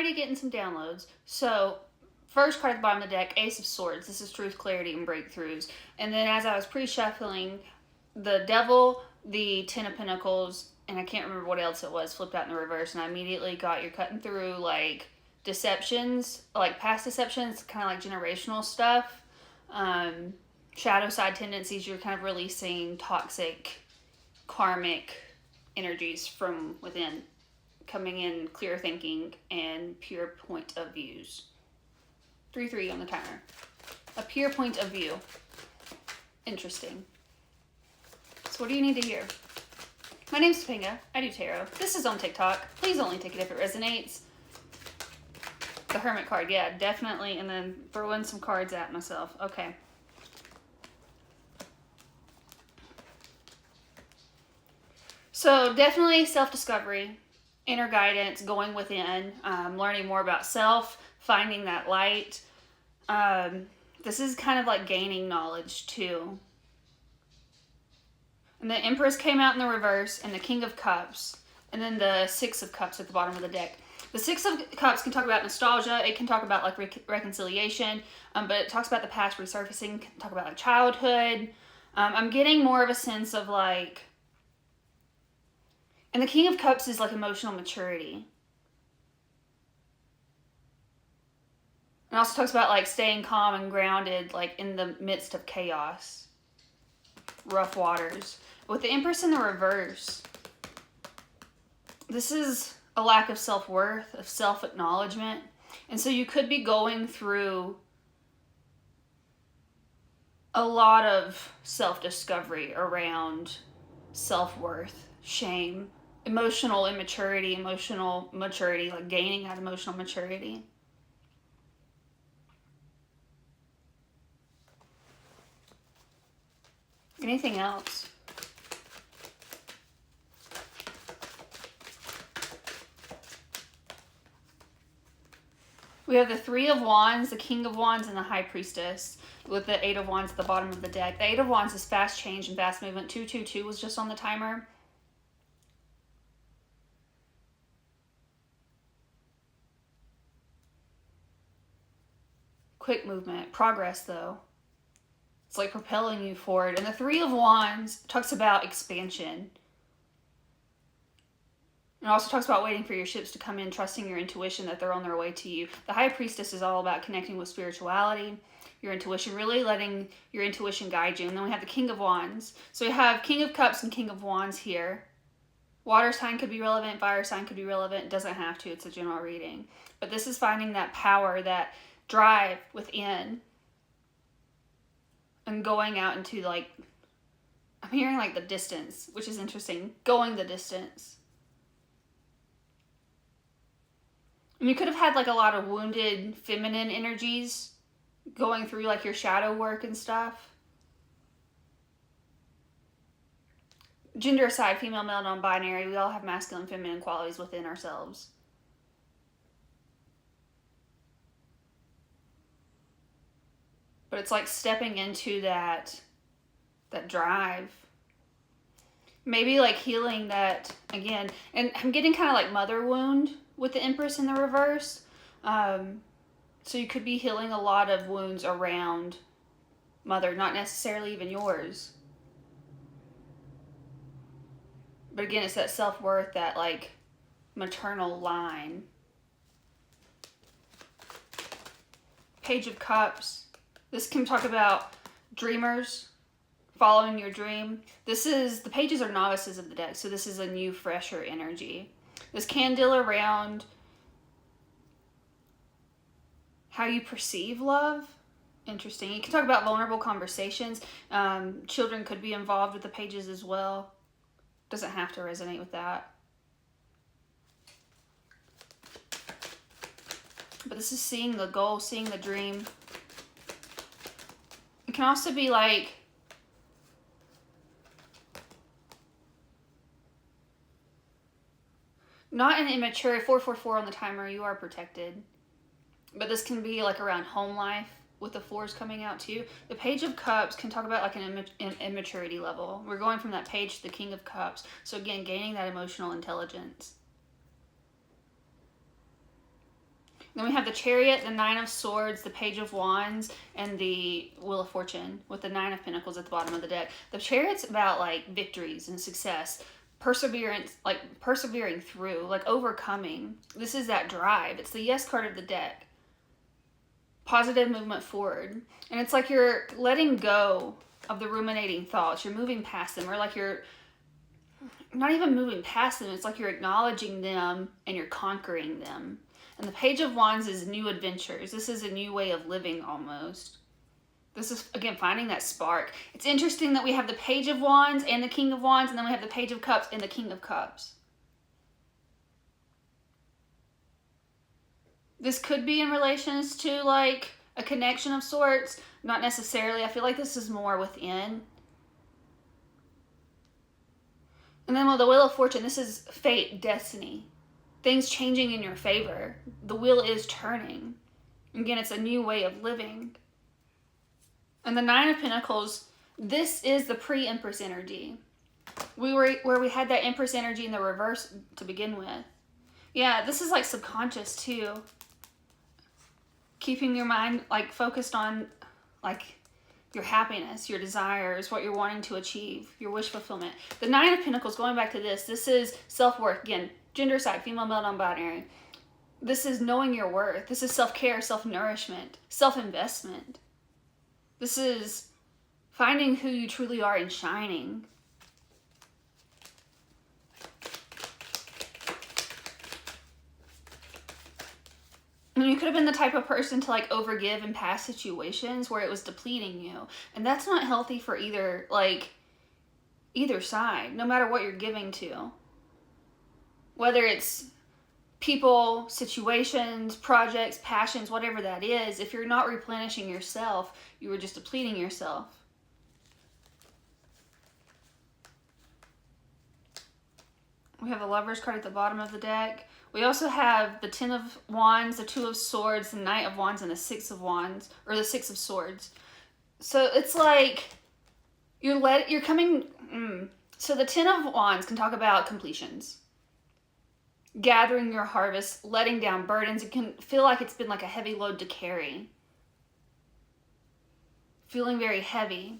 already getting some downloads. So, first card at the bottom of the deck, Ace of Swords. This is truth, clarity, and breakthroughs. And then as I was pre-shuffling, the Devil, the Ten of Pentacles, and I can't remember what else it was, flipped out in the reverse, and I immediately got you're cutting through, like, deceptions, like past deceptions, kind of like generational stuff. Shadow side tendencies, you're kind of releasing toxic, karmic energies from within, coming in clear thinking and pure point of views. 3-3 on the timer. A pure point of view. Interesting. So what do you need to hear? My name's Tapainga. I do tarot. This is on TikTok. Please only take it if it resonates. The Hermit card, yeah, definitely. And then throw in some cards at myself. Okay. So definitely self-discovery, inner guidance, going within, learning more about self, finding that light. This is kind of like gaining knowledge too. And the Empress came out in the reverse, and the King of Cups, and then the Six of Cups at the bottom of the deck. The Six of Cups can talk about nostalgia. It can talk about like reconciliation, but it talks about the past resurfacing. Can talk about like childhood. I'm getting more of a sense of like, and the King of Cups is like emotional maturity. It also talks about like staying calm and grounded, like in the midst of chaos, rough waters. With the Empress in the reverse, this is a lack of self-worth, of self-acknowledgement. And so you could be going through a lot of self-discovery around self-worth, shame, emotional immaturity, emotional maturity, like gaining that emotional maturity. Anything else? We have the Three of Wands, the King of Wands, and the High Priestess, with the Eight of Wands at the bottom of the deck. The Eight of Wands is fast change and fast movement. 222 was just on the timer. Quick movement. Progress, though. It's like propelling you forward. And the Three of Wands talks about expansion. It also talks about waiting for your ships to come in, trusting your intuition that they're on their way to you. The High Priestess is all about connecting with spirituality, your intuition, really letting your intuition guide you. And then we have the King of Wands. So we have King of Cups and King of Wands here. Water sign could be relevant, fire sign could be relevant. It doesn't have to, it's a general reading. But this is finding that power, that drive within, and going out into like, I'm hearing like the distance, which is interesting. Going the distance. And you could have had like a lot of wounded feminine energies going through like your shadow work and stuff. Gender aside, female, male, non-binary, we all have masculine, feminine qualities within ourselves. But it's like stepping into that drive. Maybe like healing that again. And I'm getting kind of like mother wound with the Empress in the reverse. So you could be healing a lot of wounds around mother, not necessarily even yours. But again, it's that self-worth, that like maternal line. Page of Cups. This can talk about dreamers, following your dream. The pages are novices of the deck, so this is a new, fresher energy. This can deal around how you perceive love. Interesting. You can talk about vulnerable conversations. Children could be involved with the pages as well. Doesn't have to resonate with that. But this is seeing the goal, seeing the dream. It can also be like not an immature 444 on the timer, you are protected. But this can be like around home life with the fours coming out too. The Page of Cups can talk about like an immaturity level. We're going from that page to the King of Cups. So again, gaining that emotional intelligence. Then we have the Chariot, the Nine of Swords, the Page of Wands, and the Wheel of Fortune with the Nine of Pentacles at the bottom of the deck. The Chariot's about like victories and success, perseverance, like persevering through, like overcoming. This is that drive. It's the Yes card of the deck. Positive movement forward. And it's like you're letting go of the ruminating thoughts. You're moving past them, or like you're not even moving past them. It's like you're acknowledging them and you're conquering them. And the Page of Wands is new adventures. This is a new way of living almost. This is, again, finding that spark. It's interesting that we have the Page of Wands and the King of Wands, and then we have the Page of Cups and the King of Cups. This could be in relations to like a connection of sorts. Not necessarily. I feel like this is more within. And then with the Wheel of Fortune, this is fate, destiny. Things changing in your favor. The wheel is turning. Again, it's a new way of living. And the Nine of Pentacles, this is the pre-Empress energy. Where we had that Empress energy in the reverse to begin with. Yeah, this is like subconscious too. Keeping your mind like focused on like your happiness, your desires, what you're wanting to achieve, your wish fulfillment. The Nine of Pentacles, going back to this is self-worth. Again, gender side, female, male, non-binary. This is knowing your worth. This is self-care, self-nourishment, self-investment. This is finding who you truly are and shining. And you could have been the type of person to like overgive in past situations where it was depleting you. And that's not healthy for either side, no matter what you're giving to. Whether it's people, situations, projects, passions, whatever that is, if you're not replenishing yourself, you were just depleting yourself. We have the Lovers card at the bottom of the deck. We also have the Ten of Wands, the Two of Swords, the Knight of Wands, and the Six of Wands, or the Six of Swords. So it's like you're coming. So the Ten of Wands can talk about completions, gathering your harvest, letting down burdens. It can feel like it's been like a heavy load to carry, feeling very heavy,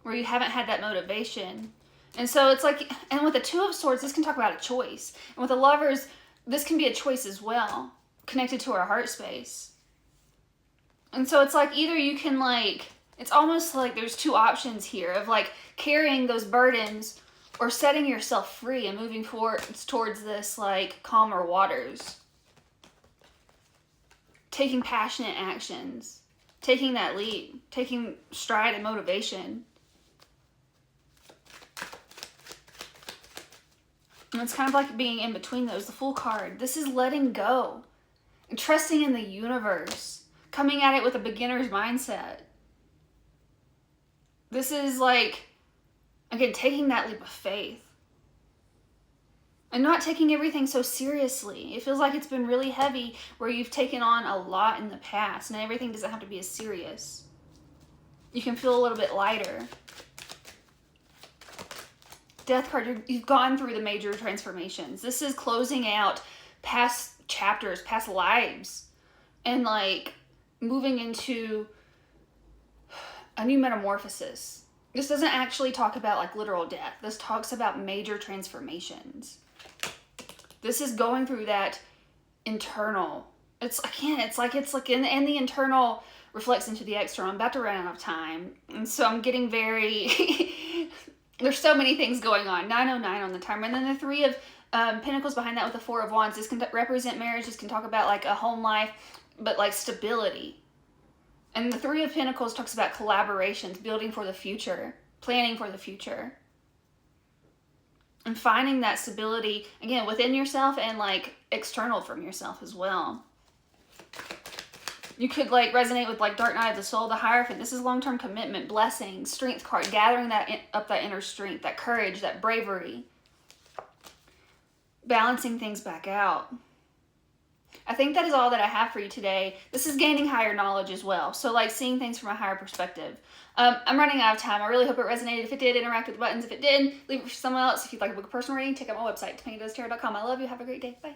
where you haven't had that motivation. And so it's like, and with the Two of Swords, this can talk about a choice. And with the Lovers, this can be a choice as well, connected to our heart space. And so it's like either you can like, it's almost like there's two options here of like carrying those burdens or setting yourself free and moving forward towards this like calmer waters. Taking passionate actions, taking that lead, taking stride and motivation. And it's kind of like being in between those, the Fool card. This is letting go and trusting in the universe, coming at it with a beginner's mindset. This is like, again, taking that leap of faith and not taking everything so seriously. It feels like it's been really heavy where you've taken on a lot in the past and everything doesn't have to be as serious. You can feel a little bit lighter. Death card, you've gone through the major transformations. This is closing out past chapters, past lives, and like moving into a new metamorphosis. This doesn't actually talk about like literal death. This talks about major transformations. This is going through that internal. It's like, and the internal reflects into the external. I'm about to run out of time. And so I'm getting very... There's so many things going on. 909 on the timer. And then the Three of Pentacles behind that with the Four of Wands. This can represent marriage. This can talk about like a home life, but like stability. And the Three of Pentacles talks about collaborations, building for the future, planning for the future. And finding that stability, again, within yourself and like external from yourself as well. You could like resonate with like Dark Night of the Soul, the Hierophant. This is long-term commitment, blessing, Strength card, gathering that inner strength, that courage, that bravery. Balancing things back out. I think that is all that I have for you today. This is gaining higher knowledge as well. So like seeing things from a higher perspective. I'm running out of time. I really hope it resonated. If it did, interact with the buttons. If it did, leave it for someone else. If you'd like a book of personal reading, check out my website, tapaingadoestarot.com. I love you. Have a great day. Bye.